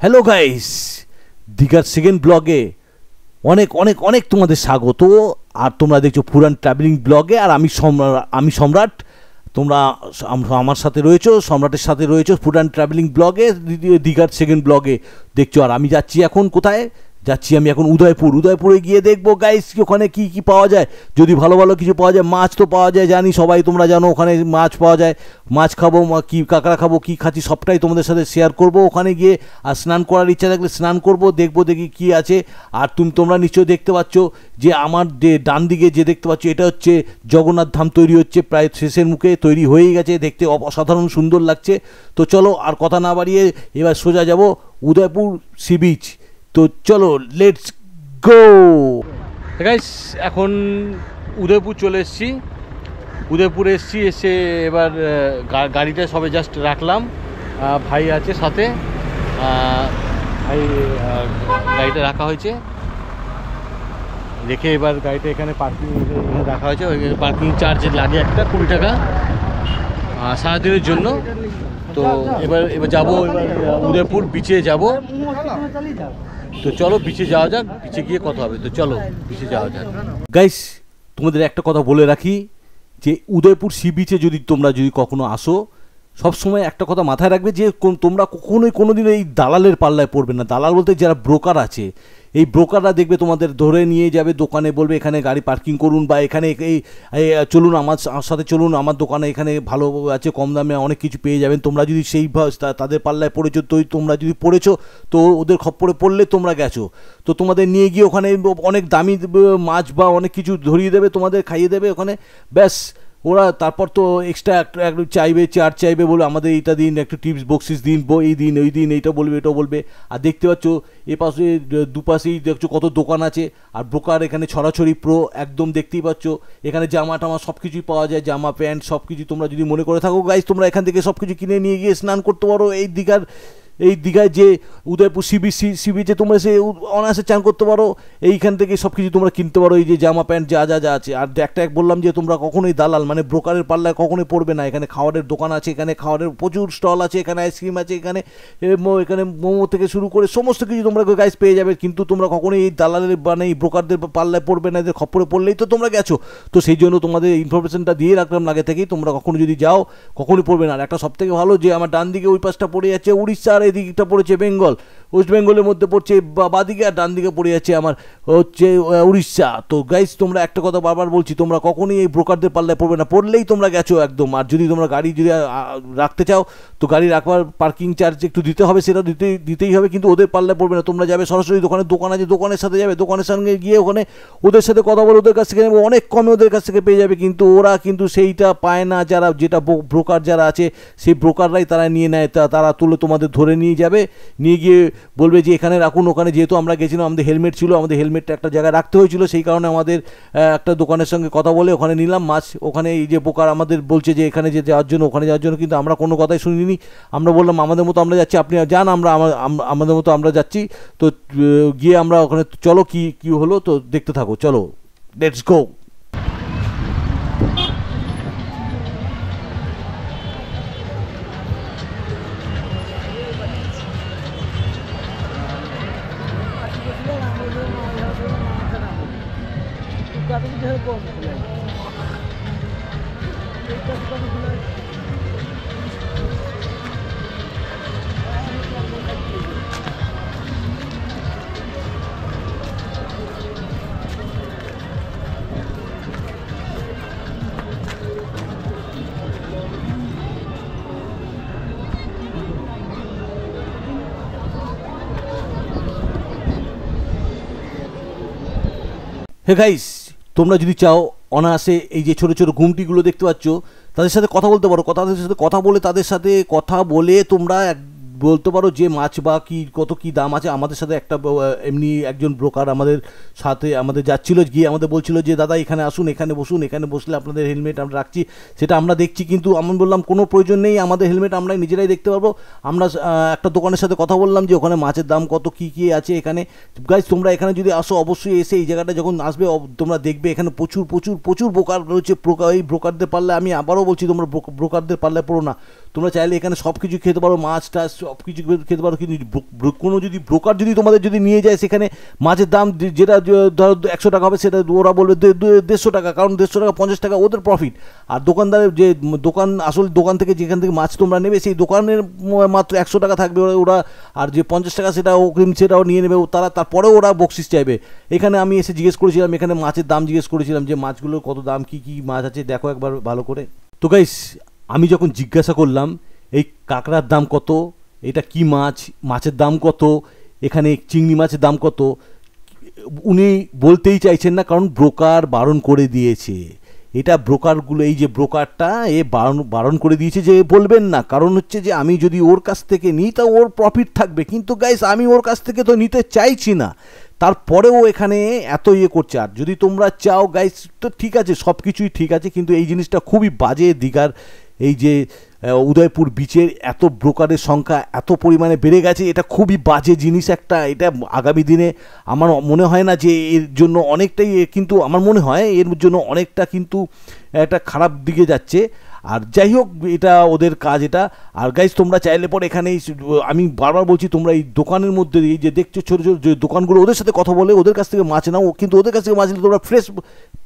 Hello guys, দীঘার second ব্লগে অনেক অনেক অনেক তোমাদের স্বাগত। আর তোমরা দেখছো পুরান ট্রাভেলিং ব্লগে, আর আমি সম্রাট। তোমরা আমার সাথে রয়েছো, সম্রাটের সাথে রয়েছো পুরান ট্রাভেলিং ব্লগে, দীঘার সেকেন্ড ব্লগে দেখছো। আর আমি যাচ্ছি এখন কোথায় যাচ্ছি, আমি এখন উদয়পুরে গিয়ে দেখবো গাইস ওখানে কি কি পাওয়া যায়। যদি ভালো ভালো কিছু পাওয়া যায়, মাছ তো পাওয়া যায় জানি, সবাই তোমরা জানো ওখানে মাছ পাওয়া যায়। মাছ খাবো, কি কাঁকড়া খাবো, কি খাচ্ছি সবটাই তোমাদের সাথে শেয়ার করব ওখানে গিয়ে। আর স্নান করার ইচ্ছা থাকলে স্নান করব, দেখবো দেখি কি আছে। আর তোমরা নিশ্চয়ই দেখতে পাচ্ছ যে আমার যে ডান দিকে যে দেখতে পাচ্ছ, এটা হচ্ছে জগন্নাথ ধাম তৈরি হচ্ছে, প্রায় শেষের মুখে তৈরি হয়েই গেছে, দেখতে অসাধারণ সুন্দর লাগছে। তো চলো আর কথা না বাড়িয়ে এবার সোজা যাব উদয়পুর সি বিচ। তো চলো লেটস গো গাইস। এখন উদয়পুর চলে এসেছি, উদয়পুরে এসে এবার গাড়িটা সবে জাস্ট রাখলাম। ভাই আছে সাথে, ভাই গাড়িটা রাখা হয়েছে, রেখে এবার গাড়িটা এখানে পার্কিং রাখা হয়েছে। পার্কিং চার্জ লাগে একটা 20 টাকা সারাদিনের জন্য। তো এবার যাবো, এবার উদয়পুর বিচে যাব। তো চলো বিচে যাওয়া যাক, বিচে গিয়ে কথা হবে। তো চলো বিচে যাওয়া যাক গাইস। তোমাদের একটা কথা বলে রাখি যে উদয়পুর সি বিচে তোমরা যদি কখনো আসো, সবসময় একটা কথা মাথায় রাখবে যে তোমরা কখনোই কোনোদিনও এই দালালের পাল্লায় পড়বে না। দালাল বলতে যারা ব্রোকার আছে, এই ব্রোকাররা দেখবে তোমাদের ধরে নিয়ে যাবে দোকানে, বলবে এখানে গাড়ি পার্কিং করুন, বা এখানে এই চলুন আমার সাথে চলুন, আমার দোকানে এখানে ভালো আছে, কম দামে অনেক কিছু পেয়ে যাবেন। তোমরা যদি সেই তাদের পাল্লায় পড়েছো, তো তোমরা যদি পড়েছো, তো ওদের খপ্পরে পড়লে তোমরা গেছো। তো তোমাদের নিয়ে গিয়ে ওখানে অনেক দামি মাছ বা অনেক কিছু ধরিয়ে দেবে, তোমাদের খাইয়ে দেবে ওখানে, ব্যাস। ওরা তারপর তো এক্সট্রা একটু চাইবে, চার্জ চাইবে, বলে আমাদের এইটা দিন, একটু টিপস বক্সিস দিন, এই দিন ওই দিন, এইটা বলবে এটা বলবে। আর দেখতে পাচ্ছ এ পাশে দুপাশেই দেখছো কত দোকান আছে। আর ব্রোকার এখানে ছড়াছড়ি প্রো, একদম দেখতেই পাচ্ছ। এখানে জামা টামা সব কিছুই পাওয়া যায়, জামা প্যান্ট সব কিছু। তোমরা যদি মনে করে থাকো গাইস, তোমরা এখান থেকে সব কিছু কিনে নিয়ে গিয়ে স্নান করতে পারো। এই দীঘায় যে উদয়পুর সি বিচে তোমরা সে অনায়াসে চান করতে পারো। এইখান থেকে সব কিছু তোমরা কিনতে পারো, এই যে জামা প্যান্ট যা আছে। আর একটা বললাম যে তোমরা কখনোই দালাল মানে ব্রোকারের পাল্লায় কখনোই পড়বে না। এখানে খাবারের দোকান আছে, এখানে খাবারের প্রচুর স্টল আছে, এখানে আইসক্রিম আছে, এখানে মোমো থেকে শুরু করে সমস্ত কিছু তোমরা গাইস পেয়ে যাবে। কিন্তু তোমরা কখনোই এই দালালের মানে এই ব্রোকারদের পাল্লায় পড়বে না, এদের খপ্পরে পড়লেই তো তোমরা গেছো। তো সেই জন্য তোমাদের ইনফরমেশনটা দিয়ে রাখলাম আগে থেকেই, তোমরা কখনো যদি যাও কখনোই পড়বে না। আর একটা সব থেকে ভালো যে আমার ডান দিকে ওই পাশটা পড়ে যাচ্ছে উড়িষ্যা, আর এদিকটা পড়েছে বেঙ্গল, ওয়েস্ট বেঙ্গলের মধ্যে পড়ছে বাদিকে, আর ডান দিকে পড়ে যাচ্ছে আমার হচ্ছে উড়িষ্যা। তো গাইস তোমরা একটা কথা বারবার বলছি, তোমরা কখনোই এই ব্রোকারদের পাল্লায় পড়বে না, পড়লেই তোমরা গেছো একদম। আর যদি তোমরা গাড়ি যদি রাখতে চাও, তো গাড়ি রাখবার পার্কিং চার্জ একটু দিতে হবে, সেটা দিতেই হবে, কিন্তু ওদের পাল্লায় পড়বে না। তোমরা যাবে সরাসরি দোকান আছে, দোকানের সাথে যাবে, দোকানের সঙ্গে গিয়ে ওখানে ওদের সাথে কথা বলে ওদের কাছ থেকে নেবে, অনেক কমে ওদের কাছ থেকে পেয়ে যাবে। কিন্তু ওরা কিন্তু সেইটা পায় না, যেটা ব্রোকার যারা আছে সেই ব্রোকাররাই তারা নিয়ে নেয়। তারা তুলে তোমাদের ধরে নিয়ে যাবে, নিয়ে গিয়ে বলবে যে এখানে রাখুন। ওখানে যেহেতু আমরা গেছিলাম, আমাদের হেলমেট ছিল, আমাদের হেলমেটটা একটা জায়গায় রাখতে হয়েছিল, সেই কারণে আমাদের একটা দোকানের সঙ্গে কথা বলে ওখানে নিলাম মাছ। ওখানে এই যে ব্রোকার আমাদের বলছে যে এখানে যে যাওয়ার জন্য, ওখানে যাওয়ার জন্য, কিন্তু আমরা কোনো কথাই শুনিনি। আমরা বললাম আমাদের মতো আমরা যাচ্ছি, আপনি যান, আমাদের মতো আমরা যাচ্ছি। তো গিয়ে আমরা ওখানে চলো কি হলো তো দেখতে থাকো, চলো লেটস গো। হে গাইস, তোমরা যদি চাও অনায়াসে এই যে ছোটো ছোটো ঘুমটিগুলো দেখতে পাচ্ছ, তাদের সাথে কথা বলতে পারো। তাদের সাথে কথা বলে তোমরা বলতে পারো যে মাছ বা কত কি দাম আছে। আমাদের সাথে এমনি একজন ব্রোকার আমাদের সাথে যাচ্ছিল, গিয়ে আমাদের বলছিল যে দাদা এখানে আসুন, এখানে বসুন, এখানে বসলে আপনাদের হেলমেট আমরা রাখছি, সেটা আমরা দেখছি। কিন্তু আমি বললাম কোনো প্রয়োজন নেই, আমাদের হেলমেট আমরা নিজেরাই দেখতে পারবো। আমরা একটা দোকানের সাথে কথা বললাম যে ওখানে মাছের দাম কত কি আছে এখানে। গাইস তোমরা এখানে যদি আসো, অবশ্যই এসে এই জায়গাটা যখন আসবে তোমরা দেখবে এখানে প্রচুর প্রচুর প্রচুর ব্রোকার রয়েছে। এই ব্রোকারদের পাল্লায়, আমি আবারও বলছি, তোমরা ব্রোকারদের পাল্লায় পড়ো না। তোমরা চাইলে এখানে সব কিছু খেতে পারো, মাছ টাছ সব কিছু খেতে পারো, কিন্তু কোনো যদি ব্রোকার যদি তোমাদের যদি নিয়ে যায় সেখানে মাছের দাম যেটা ধরো 100 টাকা হবে সেটা ওরা বলবে 150 টাকা, কারণ 150 টাকা 50 টাকা ওদের প্রফিট। আর দোকানদারের যে দোকান আসল দোকান থেকে যেখান থেকে মাছ তোমরা নেবে সেই দোকানের মাত্র 100 টাকা থাকবে ওরা, আর যে 50 টাকা সেটা অগ্রিম সেটাও নিয়ে নেবে তারা, তারপরেও ওরা বকশিস চাইবে। এখানে আমি এসে জিজ্ঞেস করেছিলাম, এখানে মাছের দাম জিজ্ঞেস করেছিলাম যে মাছগুলোর কত দাম, কী কী মাছ আছে দেখো একবার ভালো করে। তো গাইস আমি যখন জিজ্ঞাসা করলাম এই কাঁকড়ার দাম কত, এটা কি মাছ, মাছের দাম কত, এখানে চিংড়ি মাছের দাম কত, উনি বলতেই চাইছেন না, কারণ ব্রোকার বারণ করে দিয়েছে। এটা ব্রোকারগুলো, এই যে ব্রোকারটা এ বারণ করে দিয়েছে যে বলবেন না, কারণ হচ্ছে যে আমি যদি ওর কাছ থেকে নিই তা ওর প্রফিট থাকবে, কিন্তু গাইস আমি ওর কাছ থেকে তো নিতে চাইছি না, তারপরেও এখানে এত ইয়ে করছে। আর যদি তোমরা চাও গাইস তো ঠিক আছে, সব কিছুই ঠিক আছে, কিন্তু এই জিনিসটা খুবই বাজে। দীঘার এই যে উদয়পুর বিচের এত ব্রোকারের সংখ্যা এত পরিমাণে বেড়ে গেছে, এটা খুবই বাজে জিনিস একটা। এটা আগামী দিনে আমার মনে হয় না যে এর জন্য অনেকটাই, কিন্তু আমার মনে হয় এর জন্য অনেকটা কিন্তু একটা খারাপ দিকে যাচ্ছে। আর যাই হোক এটা ওদের কাজ এটা। আর গাইস তোমরা চাইলে পরে এখানে আমি বারবার বলছি তোমরা এই দোকানের মধ্যে এই যে দেখছো ছোটো ছোটো যে দোকানগুলো, ওদের সাথে কথা বলে ওদের কাছ থেকে মাছ নাও, কিন্তু ওদের কাছ থেকে মাছ নিলে তোমরা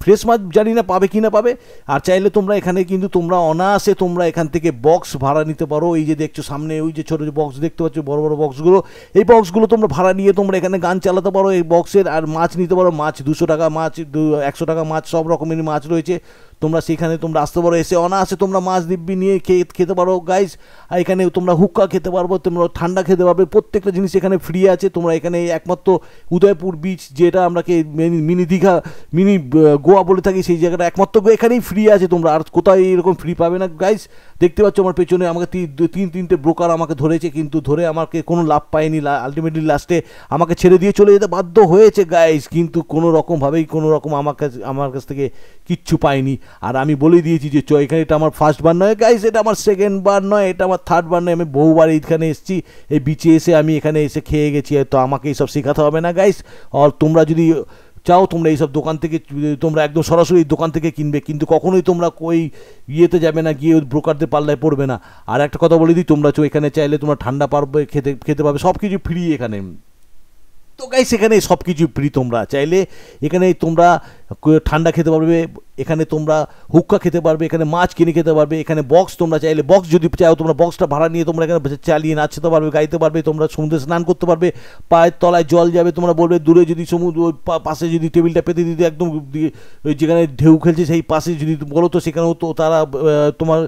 ফ্রেশ মাছ জানি না পাবে কি না পাবে। আর চাইলে তোমরা এখানে কিন্তু তোমরা অনায়াসে তোমরা এখান থেকে বক্স ভাড়া নিতে পারো। এই যে দেখছো সামনে ওই যে ছোটো যে বক্স দেখতে পাচ্ছ, বড় বড় বক্সগুলো, এই বক্সগুলো তোমরা ভাড়া নিয়ে তোমরা এখানে গান চালাতে পারো এই বক্সের, আর মাছ নিতে পারো। মাছ 200 টাকা মাছ, 100 টাকা মাছ, সব রকমের মাছ রয়েছে। তোমরা সেখানে তোমরা আসতে পারো, এসে অনায়াসে তোমরা মাছ দিব্যি নিয়ে খেতে পারো গাইস। আর এখানে তোমরা হুক্কা খেতে পারবো, তোমরা ঠান্ডা খেতে পারবে, প্রত্যেকটা জিনিস এখানে ফ্রি আছে। তোমরা এখানে একমাত্র উদয়পুর বিচ, যেটা আমরাকে মিনি দীঘা মিনি গোয়া বলে থাকি, সেই জায়গাটা একমাত্র এখানেই ফ্রি আছে। তোমরা আর কোথাও এরকম ফ্রি পাবে না গাইস। দেখতে পাচ্ছ আমার পেছনে আমাকে 3-3টে ব্রোকার আমাকে ধরেছে, কিন্তু ধরে আমাকে কোনো লাভ পায়নি। আলটিমেটলি লাস্টে আমাকে ছেড়ে দিয়ে চলে যেতে বাধ্য হয়েছে গাইস, কিন্তু কোনো রকমভাবেই কোনো রকম আমার কাছ থেকে কিচ্ছু পাইনি। আর আমি বলে দিয়েছি যে এখানে এটা আমার ফার্স্ট বার নয় গাইস, এটা আমার সেকেন্ড বার নয়, এটা আমার থার্ড বার নয়, আমি বহুবার এইখানে এসেছি। এই বিচে এসে আমি এখানে এসে খেয়ে গেছি, তো আমাকে এইসব শেখাতে হবে না গাইস। আর তোমরা যদি চাও তোমরা এইসব দোকান থেকে তোমরা একদম সরাসরি দোকান থেকে কিনবে, কিন্তু কখনোই তোমরা ওই ইয়েতে যাবে না, গিয়ে ওই ব্রোকারদের পাল্লায় পড়বে না। আর একটা কথা বলে দিই, তোমরা এখানে চাইলে তোমরা ঠান্ডা পারবে, খেতে পারবে, সব কিছু ফ্রি এখানে। তো গাইস এখানে সব কিছু ফ্রি, তোমরা চাইলে এখানে তোমরা ঠান্ডা খেতে পারবে, এখানে তোমরা হুক্কা খেতে পারবে, এখানে মাছ কিনে খেতে পারবে, এখানে বক্স তোমরা চাইলে বক্স যদি চাও তোমরা বক্সটা ভাড়া নিয়ে তোমরা এখানে চালিয়ে নাচতে পারবে, গাইতে পারবে, তোমরা সমুদ্রে স্নান করতে পারবে, পায়ের তলায় জল যাবে। তোমরা বলবে দূরে যদি সমুদ্র পাশে যদি টেবিলটা পেতে দিতে একদম যেখানে ঢেউ খেলছে সেই পাশে যদি বলো তো সেখানেও তো তারা তোমার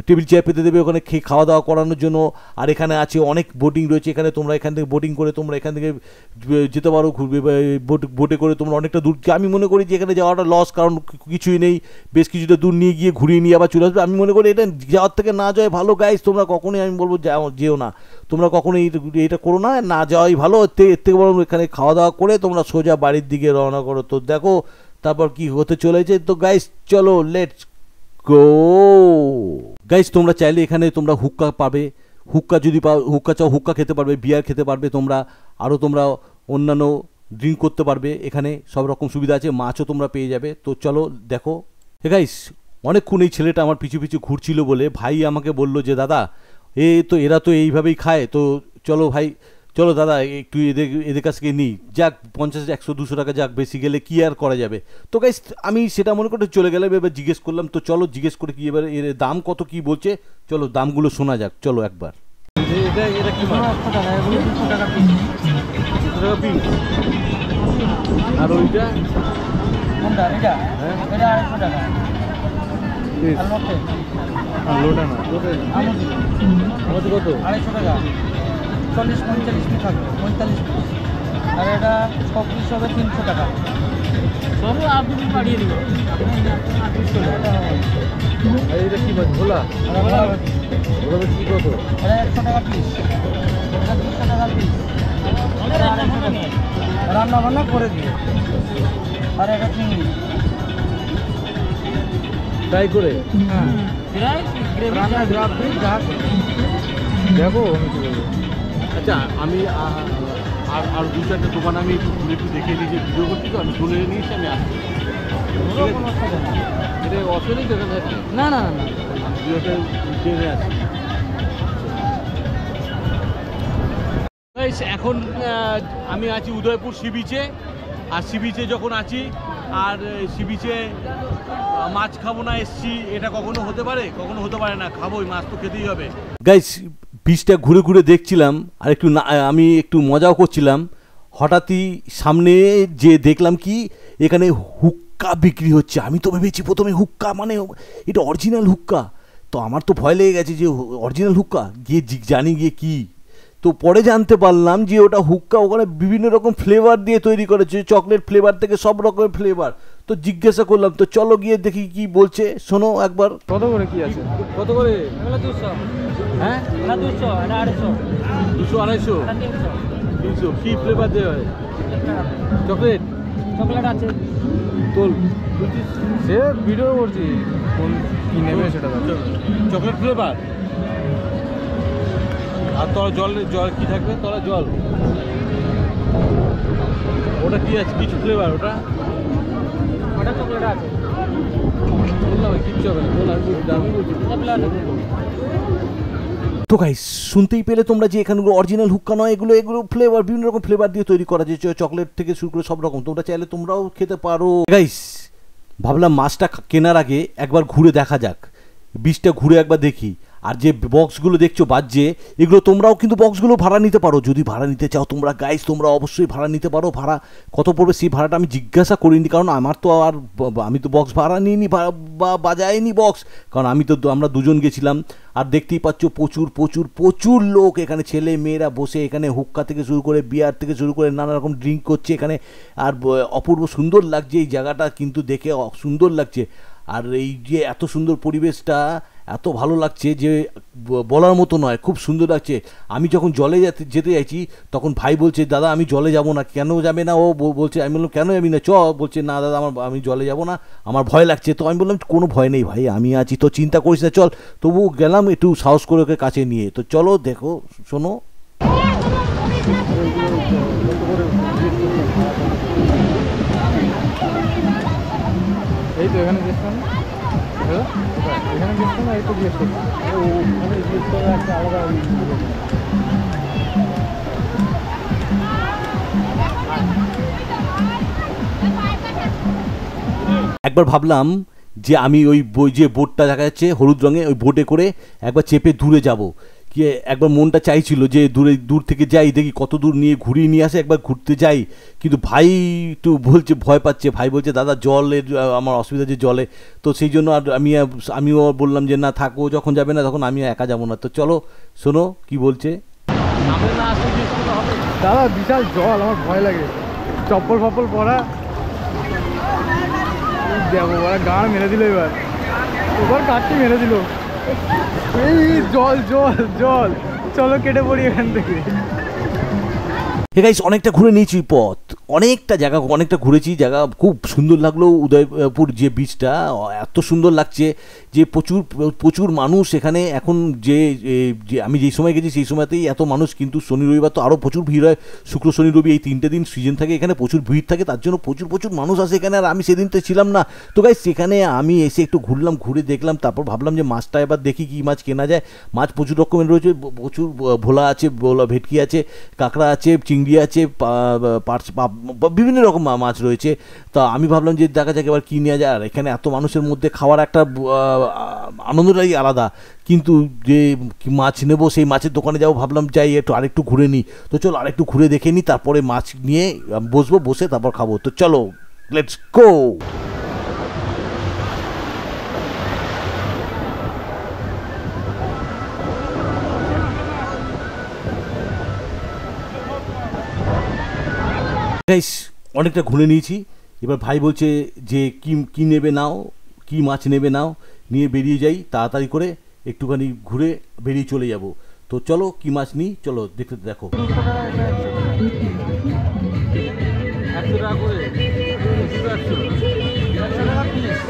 টেবিল চেয়ার পেতে দেবে ওখানে খাওয়া দাওয়া করানোর জন্য। আর এখানে আছে অনেক বোটিং রয়েছে, এখানে তোমরা এখান থেকে বোটিং করে তোমরা এখান থেকে যেতে পারো, ঘুরবে বোটে করে তোমরা অনেকটা দূর। আমি মনে করি যে এখানে যাওয়াটা লস, কারণ কিছুই নেই, বেশ কিছুটা দূর নিয়ে গিয়ে ঘুরিয়ে নিয়ে আবার চলে আসবে। আমি মনে করি এটা যাওয়ার থেকে না যাওয়াই ভালো গাইস। তোমরা কখনোই আমি বলবো যেও না, তোমরা কখনোই এটা করো না, না যাওয়াই ভালো। এর থেকে বরং এখানে খাওয়া দাওয়া করে তোমরা সোজা বাড়ির দিকে রওনা করো। তো দেখো তারপর কি হতে চলেছে। তো গাইস চলো লেটস গো গাইস। তোমরা চাইলে এখানে তোমরা হুক্কা পাবে, হুক্কা যদি হুক্কা চাও হুক্কা খেতে পারবে, বিয়ার খেতে পারবে তোমরা, আরও তোমরা অন্যান্য ড্রিঙ্ক করতে পারবে। এখানে সব রকম সুবিধা আছে, মাছও তোমরা পেয়ে যাবে। তো চলো দেখো গাইস। অনেকক্ষণ এই ছেলেটা আমার পিছু পিছু ঘুরছিল বলে ভাই আমাকে বলল যে দাদা এরা তো এইভাবেই খায়, তো চলো ভাই চলো দাদা একটু এদের কাছ থেকে নিই, যাক 50, 100, 200 টাকা যাক, বেশি গেলে কি আর করা যাবে। তো গাইস আমি সেটা মনে করে চলে গেলাম, এবার জিজ্ঞেস করলাম। তো চলো জিজ্ঞেস করে কি এবার এর দাম কত কি বলছে, চলো দামগুলো শোনা যাক, চলো একবার। এটা কি মাছ? 100 টাকা, এগুলো 200 টাকা পিস। 200 টাকা পিস। আর ওইটা কোনটা? এটা হ্যাঁ, এটা 250 টাকা পিস। আর লোটা না, আমাদের কত? 250 টাকা, 40-45 পিস থাকবে, 45 পিস। আর এটা 6 পিস হবে 300 টাকা। সব আর তুমি বাড়িয়ে দিবে। এইটা কি মাছ? ভোলা। ভোলা কি কত? এটা 100 টাকা পিস, এটা 200 টাকা পিস। রান্না বান্না করে দিয়ে। আর এটা চিংড়ি ফ্রাই করে, রান্না গ্রাফি দেখো। আচ্ছা আমি আর 2-4টা দোকান আমি একটু দেখে নিই, যে ভিডিও করছি তো আমি শুনে নিয়েছি, আমি আসছি। এটা অসুবিধা দেখা যাচ্ছে না, না না ভিডিওটা জেনে আসছি। এখন আমি আছি উদয়পুর সি বিচে, আর সি বিচে যখন আছি আর সি বিচে মাছ খাবো না এসছি, এটা কখনো হতে পারে? কখনো হতে পারে না, খাবোই, মাছ তো খেতেই হবে। গাইস বিচটা ঘুরে ঘুরে দেখছিলাম আর একটু আমি একটু মজাও করছিলাম। হঠাৎই সামনে যে দেখলাম কি এখানে হুক্কা বিক্রি হচ্ছে। আমি তো ভেবেছি প্রথমে হুক্কা মানে এটা অরিজিনাল হুক্কা, তো আমার তো ভয় লেগে গেছে যে অরিজিনাল হুক্কা, গিয়ে জানি গিয়ে কি, তো পরে জানতে পারলাম যে ওটা হুক্কা ওখানে বিভিন্ন রকম ফ্লেভার দিয়ে তৈরি করেছে, চকলেট ফ্লেভার থেকে সব রকমের ফ্লেভার। তো জিজ্ঞাসা করলাম, তো চলো গিয়ে দেখি কি বলছে, শোনো একবার। কত করে কি আছে? কত করে? 200, হ্যাঁ 200, 250, 200 250 300, 300 কি ফ্লেভার দেওয়া হয়? চকলেট চকলেট আছে। তোল বলছিস সে ভিডিও করছি, কোন কি নেবে সেটা দেখো। Chocolate flavour. আর তোরা জল জল কি থাকবে? তোরা জল, ওটা কি আছে? কিছু ফ্লেভার ওটা? ওটা চকলেট আছে। বললাম কিচ্ছু হবে না, বল, আমি বলছি। তো গাইস শুনতেই পেলে তোমরা যে এখানে অরিজিনাল হুক্কা নয়, এগুলো এগুলো ফ্লেভার, বিভিন্ন রকম ফ্লেভার দিয়ে তৈরি করা যায়, চকলেট থেকে শুরু করে সব রকম। তোমরা চাইলে তোমরাও খেতে পারো। গাইস ভাবলাম মাছটা কেনার আগে একবার ঘুরে দেখা যাক, বীজটা ঘুরে একবার দেখি। আর যে বক্সগুলো দেখছো বাজছে, এগুলো তোমরাও কিন্তু বক্সগুলো ভাড়া নিতে পারো, যদি ভাড়া নিতে চাও তোমরা। গাইস তোমরা অবশ্যই ভাড়া নিতে পারো। ভাড়া কত পড়বে সেই ভাড়াটা আমি জিজ্ঞাসা করিনি, কারণ আমার তো আর আমি তো বক্স ভাড়া নিইনি বা বাজাইনি বক্স, কারণ আমরা দুজন গেছিলাম। আর দেখতেই পাচ্ছ প্রচুর প্রচুর প্রচুর লোক এখানে, ছেলে মেয়েরা বসে এখানে হুক্কা থেকে শুরু করে বিয়ার থেকে শুরু করে নানা রকম ড্রিঙ্ক করছে এখানে। আর অপূর্ব সুন্দর লাগছে এই জায়গাটা, কিন্তু দেখে সুন্দর লাগছে। আর এই যে এত সুন্দর পরিবেশটা এত ভালো লাগছে যে বলার মতো নয়, খুব সুন্দর লাগছে। আমি যখন জলে যেতে চাইছি তখন ভাই বলছে, দাদা আমি জলে যাব না। কেন যাবে না? ও বলছে, আমি বললাম কেন যাবি না, চ। বলছে না দাদা আমি জলে যাব না, আমার ভয় লাগছে। তো আমি বললাম কোনো ভয় নেই ভাই, আমি আছি, তো চিন্তা করিস না, চল। তবু গেলাম একটু সাহস করে ওকে কাছে নিয়ে। তো চলো দেখো শোনো। এই তো এখানে দেখলাম, এখানে দেখলাম না, এই তো জিজ্ঞেস করছি ওখানে জিজ্ঞেস করে একটা আলাদা। একবার ভাবলাম যে আমি ওই যে বোটটা দেখা যাচ্ছে হলুদ রঙে, ওই বোটে করে একবার চেপে দূরে যাব। কি একবার মনটা চাইছিল যে দূর থেকে যাই, দেখি কত দূর নিয়ে ঘুরিয়ে নিয়ে আসে, একবার ঘুরতে যাই। কিন্তু ভাই একটু বলছে, ভয় পাচ্ছে। ভাই বলছে দাদা জলের আমার অসুবিধা যে জলে, তো সেই জন্য আর আমিও বললাম যে না থাকো, যখন যাবে না তখন আমি একা যাবো না। তো চলো শোনো কি বলছে। দাদা বিশাল জল, আমার ভয় লাগে, চপ্পল ফপ্পল পরা। দেখো ওরা গাঁড় মেরে দিল, এবার কাটটি মেরে দিল। এই জল জল জল, চলো কেটে পড়ি এখান থেকে। হে গাইস অনেকটা ঘুরে নিয়েছি পথ, অনেকটা জায়গা অনেকটা ঘুরেছি, জায়গা খুব সুন্দর লাগলো। উদয়পুর যে বিচটা এত সুন্দর লাগছে যে প্রচুর প্রচুর মানুষ এখানে। এখন যে আমি যেই সময় গেছি সেই সময়তেই এত মানুষ, কিন্তু শনি রবিবার তো আরও প্রচুর ভিড় হয়। শুক্র শনি রবি এই 3টে দিন সিজন থাকে, এখানে প্রচুর ভিড় থাকে, তার জন্য প্রচুর প্রচুর মানুষ আসে এখানে। আর আমি সেদিন তো ছিলাম না। তো গাইস সেখানে আমি এসে একটু ঘুরলাম, ঘুরে দেখলাম, তারপর ভাবলাম যে মাছটা এবার দেখি কী মাছ কেনা যায়। মাছ প্রচুর রকমের রয়েছে, প্রচুর ভোলা আছে, ভেটকি আছে, কাঁকড়া আছে, চিংড়ি আছে, বিভিন্ন রকম মাছ রয়েছে। তা আমি ভাবলাম যে দেখা যাক এবার কী নেওয়া যায়। আর এখানে এত মানুষের মধ্যে খাওয়ার একটা আনন্দটাই আলাদা। কিন্তু যে মাছ নেবো সেই মাছের দোকানে যাবো, ভাবলাম যাই আরেকটু ঘুরে নিই। তো চলো আরেকটু ঘুরে দেখে নিই, তারপরে মাছ নিয়ে বসবো, বসে তারপর খাবো। তো চলো লেটস গো। গাইস অনেকটা ঘুরে নিয়েছি, এবার ভাই বলছে যে কি নেবে নাও, কি মাছ নেবে নাও, নিয়ে বেরিয়ে যাই তাড়াতাড়ি করে, একটুখানি ঘুরে বেরিয়ে চলে যাব। তো চলো কি মাছ নিই, চলো দেখতে দেখো। 100 টাকা করে, 100 টাকা পিস।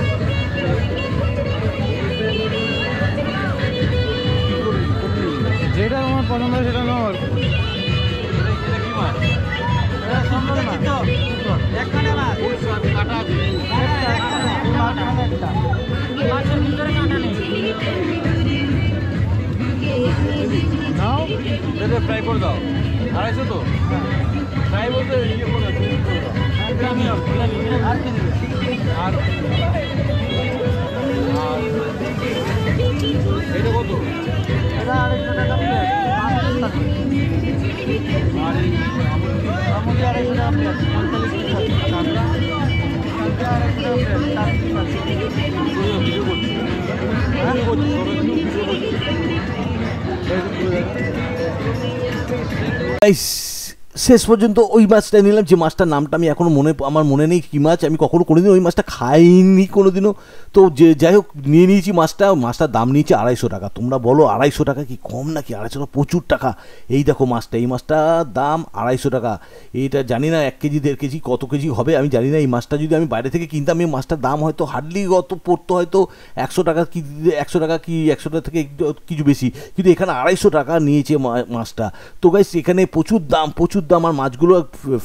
যেটা আমার পছন্দ হয় সেটা নাও। এটা কি মাছ? নাও ফ্রাই করে দাও। 250 তো ফ্রাই বলতে ইয়ে করে আর কি দিবে আর এটা কত? এটা 250 টাকা প্লেট আর এই আমুদি 250 টাকা প্লেট 45 পিস আছে চামড়া 250 টাকা প্লেট 4 পিস আছে ভিডিও করছি গাইস শেষ পর্যন্ত ওই মাছটা নিলাম, যে মাছটার নামটা আমি এখনও আমার মনে নেই কী মাছ, আমি কখনো কোনোদিন ওই মাছটা খাইনি কোনোদিনও। তো যে যাই হোক নিয়ে নিয়েছি মাছটার দাম নিয়েছে 250 টাকা। তোমরা বলো 250 টাকা কি কম নাকি? 250 টাকা প্রচুর টাকা। এই দেখো মাছটা, এই মাছটার দাম 250 টাকা। এইটা জানি না 1 কেজি 1.5 কেজি কত কেজি হবে আমি জানি না। এই মাছটা যদি আমি বাইরে থেকে কিনতাম এই মাছটার দাম হয়তো হার্ডলি কত পড়তো, হয়তো 100 টাকা কি 100 টাকা কি 100 টাকা থেকে কিছু বেশি, কিন্তু এখানে 250 টাকা নিয়েছে মাছটা। তো গাইস এখানে প্রচুর দাম আর মাছগুলো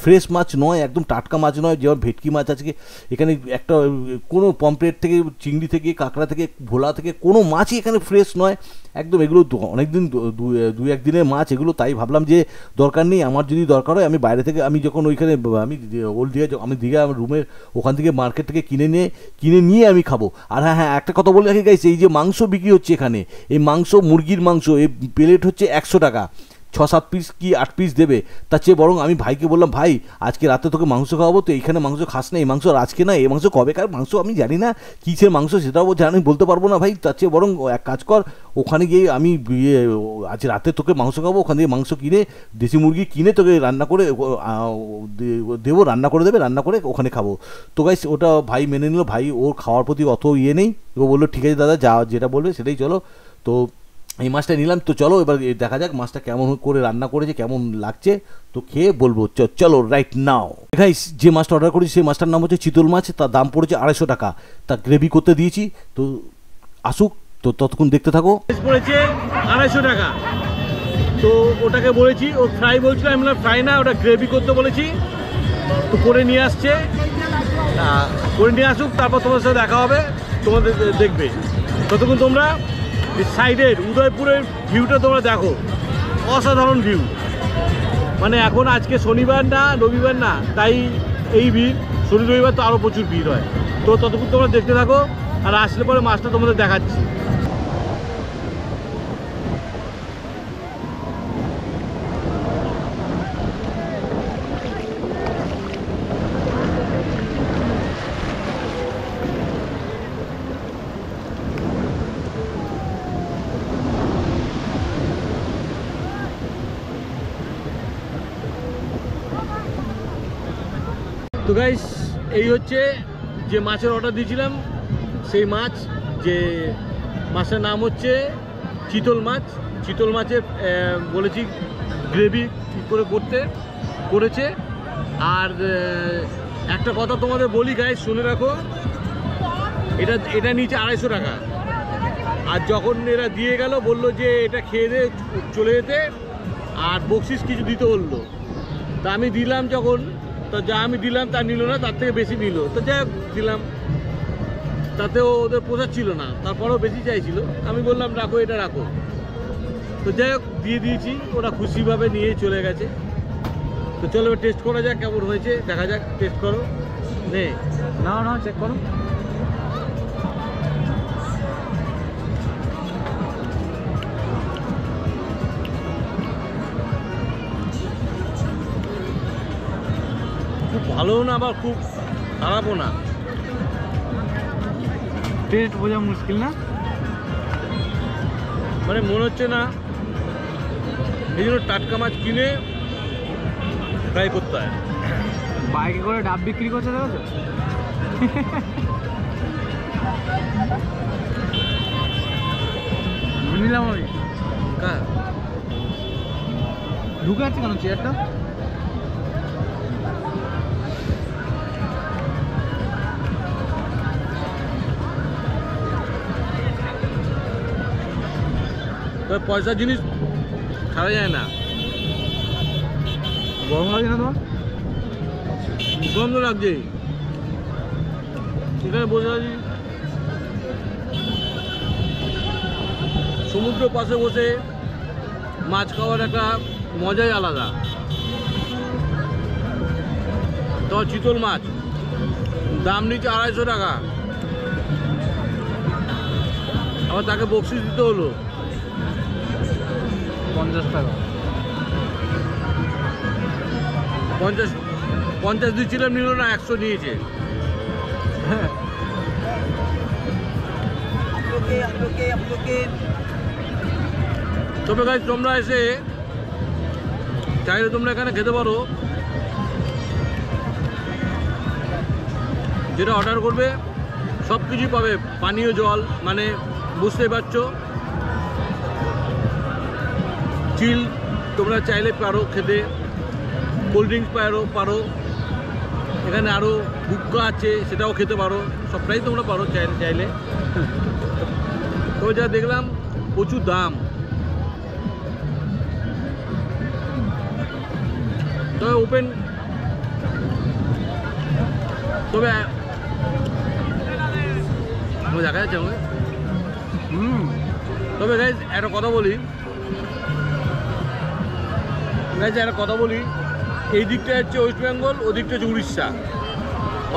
ফ্রেশ মাছ নয়, একদম টাটকা মাছ নয়। যেমন ভেটকি মাছ আজকে এখানে একটা কোনো পমপ্লেট থেকে চিংড়ি থেকে কাঁকড়া থেকে ভোলা থেকে কোনো মাছই এখানে ফ্রেশ নয় একদম। এগুলো অনেকদিন 2-1 দিনের মাছ এগুলো, তাই ভাবলাম যে দরকার নেই। আমার যদি দরকার হয় আমি বাইরে থেকে, আমি যখন ওইখানে আমি ওল্ড দীঘা, আমি দীঘা আমার রুমের ওখান থেকে মার্কেট থেকে কিনে নিয়ে আমি খাবো। আর হ্যাঁ একটা কথা বলে রাখি গাইস, এই যে মাংস বিক্রি হচ্ছে এখানে, এই মাংস মুরগির মাংস এই প্লেট হচ্ছে 100 টাকা। 6-7 পিস কি 8 পিস দেবে। তার চেয়ে বরং আমি ভাইকে বললাম, ভাই আজকে রাতে তোকে মাংস খাওয়াবো, তো এইখানে মাংস খাস না, এই মাংস আজকে না, এই মাংস কবেকার মাংস আমি জানি না, কিসের মাংস সেটাও জানি বলতে পারবো না ভাই। তার চেয়ে বরং এক কাজ কর, ওখানে গিয়ে আমি আজ রাতে তোকে মাংস খাবো, ওখান থেকে মাংস কিনে দেশি মুরগি কিনে তোকে রান্না করে দেবো, রান্না করে দেবে, রান্না করে ওখানে খাবো। তো গাইস ওটা ভাই মেনে নিল। ভাই ওর খাওয়ার প্রতি অত ইয়ে নেই, ও বললো ঠিক আছে দাদা, যেটা বলবে সেটাই চলো। তো এই মাছটা নিলাম। তো চলো এবার দেখা যাক মাছটা কেমন করে রান্না করেছে, কেমন লাগছে, তো খেয়ে বলবো। চলো রাইট নাও। গাইস যে মাছটা অর্ডার করেছি সেই মাছটার নাম হচ্ছে চিতল মাছ। তার দাম পড়েছে 250 টাকা। তা গ্রেভি করতে দিয়েছি, তো আসুক, তো ততক্ষণ দেখতে থাকো। পড়েছে 250 টাকা। তো ওটাকে বলেছি, ও ফ্রাই বলছিল, আমি বললাম ফ্রাই না, ওটা গ্রেভি করতে বলেছি। তো করে নিয়ে আসছে, করে নিয়ে আসুক, তারপর তোমার সাথে দেখা হবে, তোমাদের দেখবে। ততক্ষণ তোমরা সাইডের উদয়পুরের ভিউটা তোমরা দেখো, অসাধারণ ভিউ। মানে এখন আজকে শনিবার না রবিবার না, তাই এই ভিড়। শনি রবিবার তো আরও প্রচুর ভিড় হয়। তো ততক্ষণ তোমরা দেখতে থাকো, আর আসলে পরে মাছটা তোমাদের দেখাচ্ছি। তো গাইস এই হচ্ছে যে মাছের অর্ডার দিয়েছিলাম, সেই মাছ। যে মাছের নাম হচ্ছে চিতল মাছ। চিতল মাছের বলেছি গ্রেভি কী করে করেছে। আর একটা কথা তোমাদের বলি গাইস, শুনে রাখো, এটা নিচে 250 টাকা। আর যখন এরা দিয়ে গেল বললো যে এটা খেয়ে দিয়ে চলে যেতে, আর বকশিস কিছু দিতে বললো। তা আমি দিলাম যখন, তো যা আমি দিলাম তা নিল না, তার থেকে বেশি নিল। তো যাই হোক দিলাম, তাতেও ওদের পোষাচ্ছিল না, তারপরেও বেশি চাইছিল। আমি বললাম রাখো, এটা রাখো। তো যাই হোক দিয়ে দিয়েছি, ওরা খুশিভাবে নিয়ে চলে গেছে। তো চলো টেস্ট করা যাক কেমন হয়েছে, দেখা যাক। টেস্ট করো, নে না চেক করো। খুব ভালোও না আবার খুব খারাপও না। টেস্ট বোঝা মুশকিল না, মানে মনে হচ্ছে না, এই জন্য টাটকা মাছ কিনে ফ্রাই করতে হয়। বাইকে করে ডাব বিক্রি করছে দেখো তো। নিলাম আমি, ঢুকে আছে কেন চেয়ারটা? তবে পয়সার জিনিস খাওয়া যায় না। গরম লাগে না তোমার? গরম তো লাগছেই। এখানে বসে আছি সমুদ্র পাশে বসে মাছ খাওয়ার একটা মজাই আলাদা। চিতল মাছ, দাম নিচ্ছে 250 টাকা। আবার তাকে বকশিস দিতে হলো 50 টাকা। 50 দিচ্ছিলাম, নিল না, 100 নিয়েছে। তবে গাইস তোমরা এসে চাইলে তোমরা এখানে খেতে পারো, যেটা অর্ডার করবে সব কিছুই পাবে। পানীয় জল মানে বুঝতেই পারছো, চিল তোমরা চাইলে পারো খেতে, কোল্ড ড্রিঙ্কস পারো, এখানে আরও হুক্কা আছে সেটাও খেতে পারো, সবটাই তোমরা পারো চাইলে। তবে যা দেখলাম প্রচুর দাম। তবে ওপেন, তবে দেখা যাচ্ছে আমাকে। তবে গাইজ একটা কথা বলি, এই দিকটা হচ্ছে ওয়েস্ট বেঙ্গল, ওদিকটা হচ্ছে উড়িষ্যা।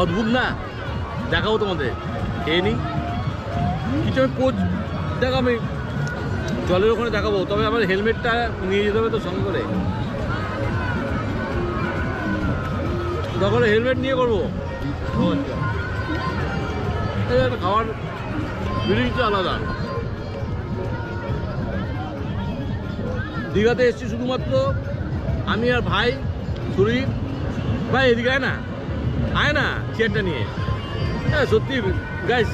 অদ্ভুত না? দেখাবো তোমাদের, খেয়ে নিই কিছু। আমি কোচ দেখাবো, আমি জলের ওখানে দেখাবো। তবে আমার হেলমেটটা নিয়ে যেতে হবে তো সঙ্গে করে, তখন হেলমেট নিয়ে করবো। খাওয়ার ফিলিংসটা আলাদা। দীঘাতে এসেছি শুধুমাত্র আমি আর ভাই সুরীপ। ভাই এদিকে আয় না চেয়ারটা নিয়ে। হ্যাঁ সত্যি গাইস,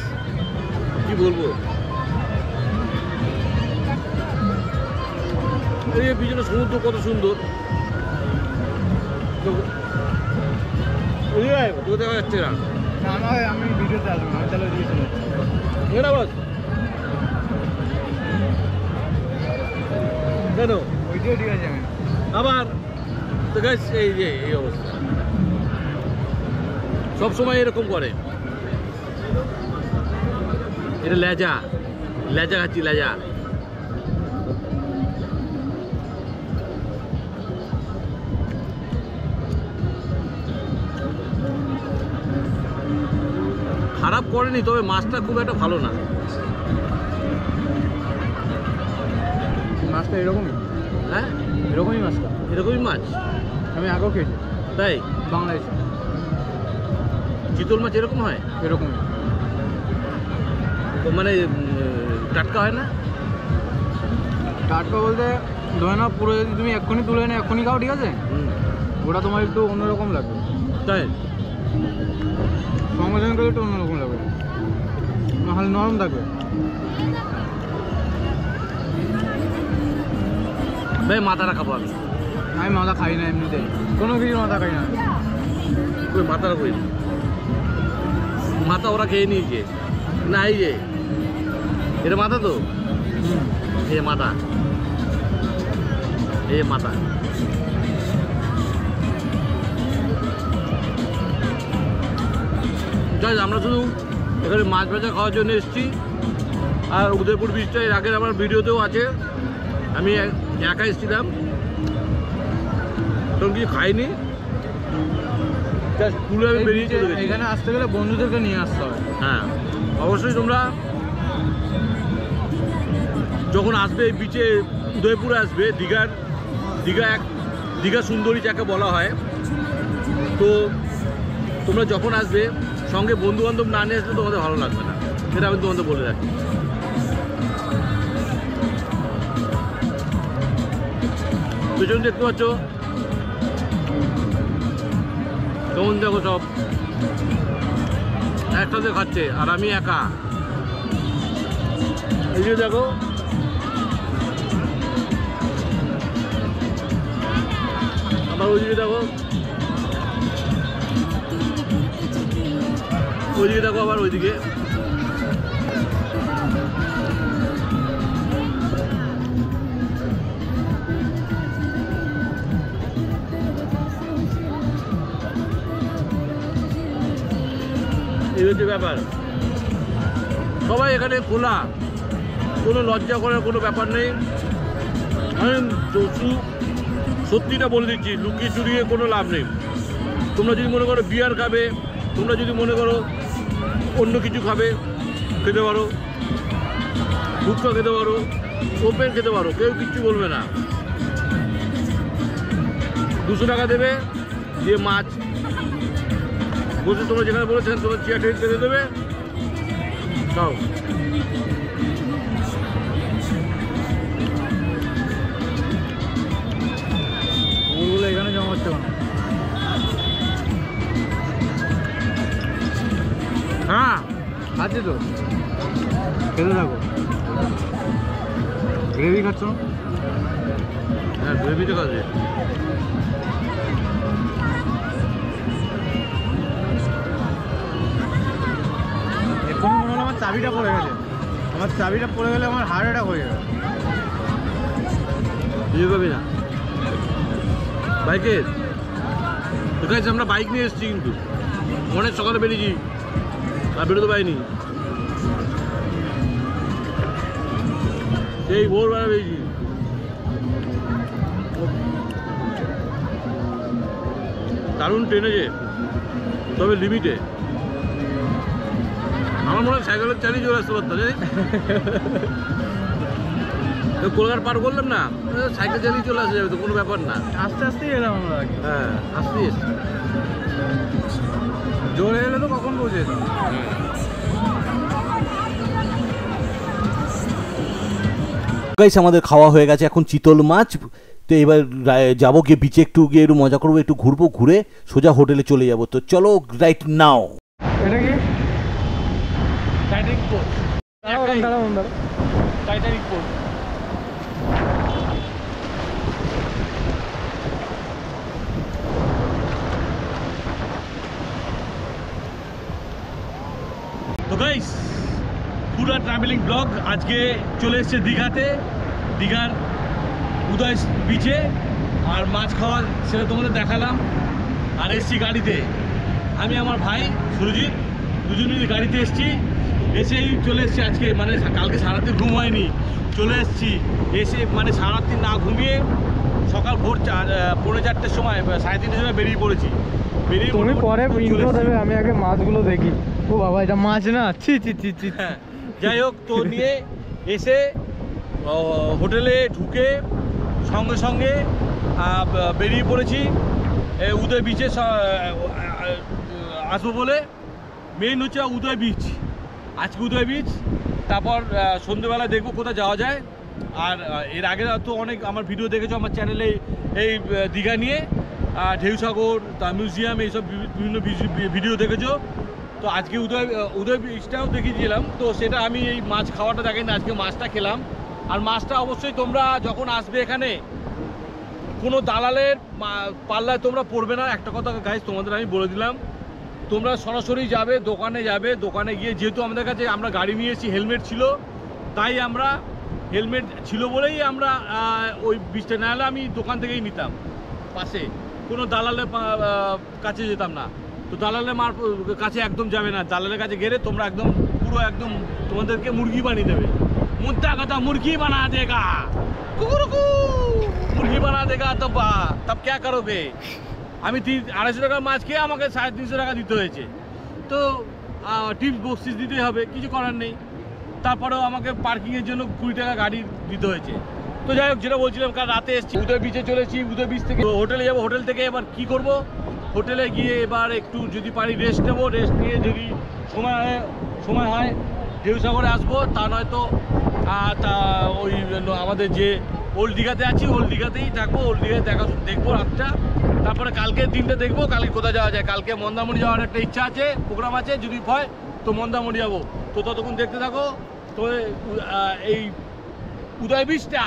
কি বলবো, এই পিছনে সমুদ্র কত সুন্দর। দেখা যাচ্ছে না, আমি ভিডিওতে আসবো, আমি তাহলে দিয়ে চলে বস কেন ওইটাও ঠিক আছে। আমি আবার তো গাইস এই যে এই অবস্থা সবসময় এরকম করে। এটা লেজা খাচ্ছি, লেজা। খারাপ করেনি, তবে মাছটা খুব একটা ভালো না। মাছটা এরকমই? হ্যাঁ এরকমই মাছটা, এরকমই মাছ আমি আগেও খেয়েছি। তাই বাংলাদেশে চিতল মাছ এরকম হয়? এরকমই মানে টাটকা হয় না? টাটকা বলতে ধরে না, পুরো যদি তুমি এক্ষুনি তুলে এনে এক্ষুনি খাও, ঠিক আছে, ওটা তোমার একটু অন্যরকম লাগবে। তাই সংযোজন করলে একটু অন্যরকম লাগবে, নাহলে নরম থাকবে। ভাই মাথাটা খাবো আমি। আমি মাথা খাই না এমনিতেই, কোনো কিছুর মাথা খাই না। ওই মাথাটা করি, মাথা ওরা খেয়ে নিয়েছে না। এই যে এটা মাথা তো, এই মাথা, এই মাথা। আমরা শুধু এখানে মাছ ভাজা খাওয়ার জন্য এসেছি। আর উদয়পুর বীচটা এর আগের আমার ভিডিওতেও আছে, আমি একা এসেছিলাম, তখন কিছু খাইনি, জাস্ট তুলে আমি বেরিয়ে চলে গেছি। এখানে আসতে গেলে বন্ধুদেরকে নিয়ে আসতে হবে। হ্যাঁ অবশ্যই তোমরা যখন আসবে এই বিচে, উদয়পুরে আসবে, দীঘা সুন্দরী যাকে বলা হয়, তো তোমরা যখন আসবে সঙ্গে বন্ধু বান্ধব না নিয়ে আসলে তোমাদের ভালো লাগবে না, সেটা আমি তোমাদের বলে রাখি। পেছনে দেখতে পাচ্ছ কেমন, দেখো সব একসাথে খাচ্ছে আর আমি একা। এই যে দেখো আবার ওইদিকে দেখো, আবার ওইদিকে। এই হচ্ছে ব্যাপার। সবাই এখানে খোলা, কোনো লজ্জা করার কোনো ব্যাপার নেই। আমি সত্যিটা বলে দিচ্ছি, লুকিয়ে চুরিয়ে কোনো লাভ নেই। তোমরা যদি মনে করো বিয়ার খাবে, তোমরা যদি মনে করো অন্য কিছু খাবে, খেতে পারো, ফুচকা খেতে পারো, ওপেন খেতে পারো, কেউ কিচ্ছু বলবে না। 200 টাকা দেবে, দিয়ে মাছ বসে তোমরা যেখানে বলেছেন তোমার চেয়ার টেবিল খেতে দেবে, খাও। ওগুলো এখানে জমা হচ্ছে কেন? হ্যাঁ আছে তো, খেতে থাকো। গ্রেভি খাচ্ছ না? হ্যাঁ, গ্রেভিতে খাবে। এক্ষুনি মনে হলো আমার চাবিটা পড়ে গেছে। আমার চাবিটা পড়ে গেলে আমার হার্ট অ্যাটাক হয়ে যাবে। বুঝতে পারবি না বাইকের তো গাইস, আমরা বাইক নিয়ে এসেছি কিন্তু অনেক সকালে বেরিয়েছি আর বেরোতে পারিনি, সেই ভোরবেলা বেরিয়েছি। দারুণ ট্রেনে যে, তবে লিমিটে। আমার মনে হয় সাইকেলের চালিয়ে চলে আসতে পারতো, জানি কলকাতা পার করলাম না, সাইকেল চালিয়ে চলে আসা যাবে তো, কোনো ব্যাপার না। আস্তে আস্তেই এলাম আমরা আগে। হ্যাঁ, আসতে এসছি। জোরে এলে তো কখন পৌঁছে যেতাম। গাইস আমাদের খাওয়া হয়ে গেছে, এখন চিতল মাছ। তো এবার যাবো গিয়ে বিচে, একটু গিয়ে একটু মজা করবো, একটু ঘুরবো, ঘুরে সোজা হোটেলে চলে যাবো। তো চলো রাইট নাও। এটা কি? টাইটানিক পোর্ট, দাঁড়াও। Titanic port. তো গাইস, পুরা ট্রাভেলিং ব্লগ আজকে চলে এসেছে দীঘাতে, দীঘার উদয় বিচে। আর মাছ খাওয়া সেটা তোমাদের দেখালাম। আর এসছি গাড়িতে, আমি আমার ভাই সুরজিৎ দুজনেই গাড়িতে এসছি। এসেই চলে এসছি আজকে, মানে কালকে সারাতে ঘুম হয়নি, চলে এসছি। এসে মানে সারাদিন না ঘুমিয়ে সকাল ভোর 4:30-4টার সময়, 3:30টার সময় বেরিয়ে পড়েছি। বেরিয়ে তুমি পরে চলে ইন্ট্রো এসছি। দেবে, আমি আগে মাছগুলো দেখি। ও বাবা, এটা মাছ না, ছি ছি ছি ছি। হ্যাঁ, যাই হোক, তো নিয়ে এসে হোটেলে ঢুকে সঙ্গে সঙ্গে বেরিয়ে পড়েছি উদয় বিচে আসবো বলে। মেইন হচ্ছে উদয় বিচ, আজকে উদয় বিচ। তারপর সন্ধ্যেবেলা দেখবো কোথায় যাওয়া যায়। আর এর আগে তো অনেক আমার ভিডিও দেখেছো আমার চ্যানেলে, এই দীঘা নিয়ে, ঢেউসাগর, তা মিউজিয়াম, এইসব বিভিন্ন ভিডিও দেখেছো। তো আজকে উদয় বিচটাও দেখিয়েছিলাম, তো সেটা আমি এই মাছ খাওয়াটা দেখাইনি, আজকে মাছটা খেলাম। আর মাছটা অবশ্যই তোমরা যখন আসবে এখানে কোনো দালালের পাল্লায় তোমরা পড়বে না। একটা কথা গাইস তোমাদের আমি বলে দিলাম, তোমরা সরাসরি যাবে, দোকানে গিয়ে, যেহেতু আমাদের কাছে আমরা গাড়ি নিয়ে এসেছি, হেলমেট ছিল, তাই আমরা হেলমেট ছিল বলেই আমরা ওই বিচটা, না হলে আমি দোকান থেকেই নিতাম, পাশে কোনো দালালের কাছে যেতাম না। তো দালালের কাছে একদম যাবে না, দালালের কাছে গেলে তোমরা একদম পুরো একদম তোমাদেরকে মুরগি বানিয়ে দেবে। মুদ্রা কথা, মুরগি বানা দেগা, কুকুরকু মুরগি বানা দেগা, তব ক্যা করোগে। আমি 250 টাকার মাছ খেয়ে আমাকে 350 টাকা দিতে হয়েছে। তো টিপস বক্সিস দিতেই হবে, কিছু করার নেই। তারপরেও আমাকে পার্কিংয়ের জন্য 20 টাকা গাড়ি দিতে হয়েছে। তো যাই হোক, যেটা বলছিলাম, কাল রাতে এসেছি, উদয় বিচে চলেছি। উদয় বিচ থেকে হোটেলে যাবো, হোটেল থেকে এবার কি করব, হোটেলে গিয়ে এবার একটু যদি পারি রেস্ট নেবো, রেস্ট নিয়ে যদি সময় হয় ঢেউসাগরে আসবো, তা নয়তো ওই আমাদের যে ওল্ড দীঘাতে আছি, ওল্ড দীঘাতেই থাকবো, ওল্ড দীঘায় দেখবো রাতটা। তারপরে কালকের দিনটা দেখবো, কালকে কোথায় যাওয়া যায়। কালকে মন্দারমণি যাওয়ার একটা ইচ্ছা আছে, প্রোগ্রাম আছে, যদি হয় তো মন্দারমণি যাবো। তো ততক্ষণ দেখতে থাকো। তো এই উদয় বিচটা,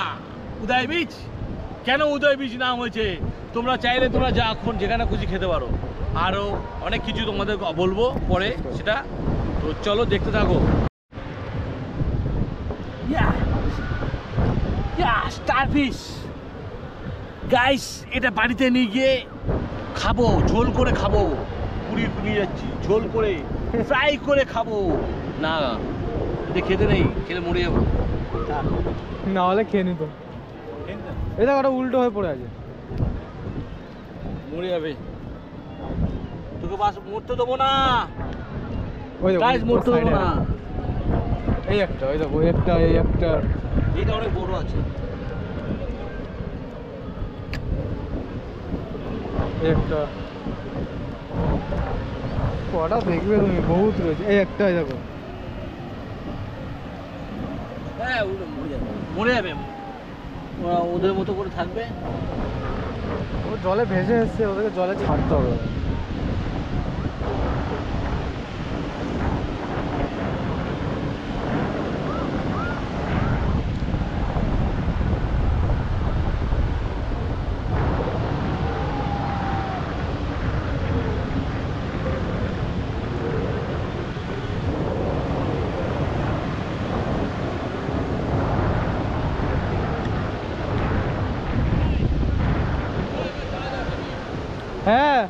উদয় বিচ কেন উদয় বিচ নাম হয়েছে, তোমরা চাইলে তোমরা যা এখন যেখানে খুশি খেতে পারো। আরও অনেক কিছু তোমাদের বলবো পরে সেটা। তো চলো দেখতে থাকো। স্টারফিশ গাইস, এটা বাড়িতে নিয়ে গিয়ে খাবো, ঝোল করে খাবো। পুরি নিয়ে যাচ্ছি, ঝোল করে ফ্রাই করে খাবো। না, এটা খেতে নেই, খেলে মরে যাবো। না হলে খেয়ে নিত। এটা ওটা উল্টো হয়ে পড়ে আছে, মরে যাবে। তোকে বাস মরতে দেবো না ওই দেখো, গাইস, মরতে দেবো না। এই একটা, ওই দেখো, এই একটা, এই একটা। এটা অনেক বড় আছে। এই একটা। কটা দেখবে তুমি, বহুত রয়েছে। এই একটা, এই দেখো। হ্যাঁ, মরে যাবে। ওরা ওদের মতো করে থাকবে। ও জলে ভেসে এসছে, ওদেরকে জলে ছাড়তে হবে। হ্যাঁ,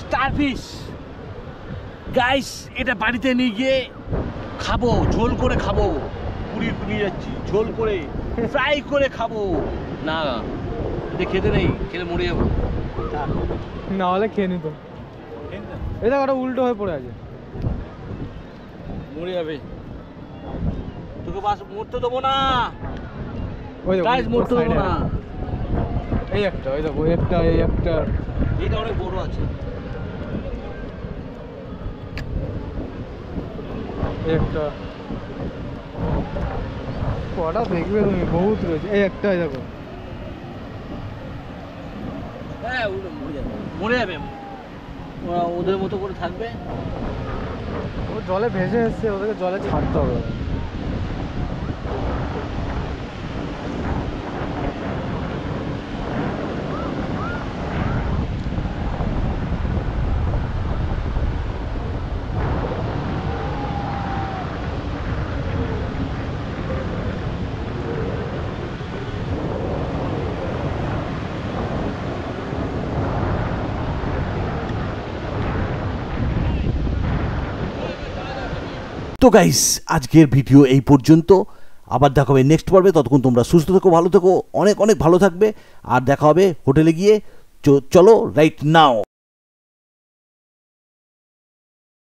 স্টারফিশ গাইস, এটা বাড়িতে নিয়ে গিয়ে খাবো, ঝোল করে খাবো। পুরি নিয়ে যাচ্ছি, ঝোল করে ফ্রাই করে খাবো। না, এটা খেতে নেই, খেলে মরে যাবো। না হলে খেয়ে নিত। এই দেখো, ওটা উল্টো হয়ে পড়ে আছে। মরে যাবে। তোকে বাস মরতে দেবো না ওই দেখো, গাইস, মরতে দেবো না। এই একটা, ওই দেখো, এই একটা, এই একটা। এটা অনেক বড় আছে। এই একটা। কটা দেখবে তুমি, বহুত রয়েছে। এই একটা, এই দেখো। হ্যাঁ, মরে যাবে। ওরা ওদের মতো করে থাকবে। ও জলে ভেসে এসছে, ওদেরকে জলে ছাড়তে হবে। তো গাইস, আজকের ভিডিও এই পর্যন্ত। আবার দেখা হবে নেক্সট পর্বে। ততক্ষণ তোমরা সুস্থ থেকো, ভালো থেকো, অনেক অনেক ভালো থাকবে। আর দেখা হবে হোটেলে গিয়ে। চলো রাইট নাও।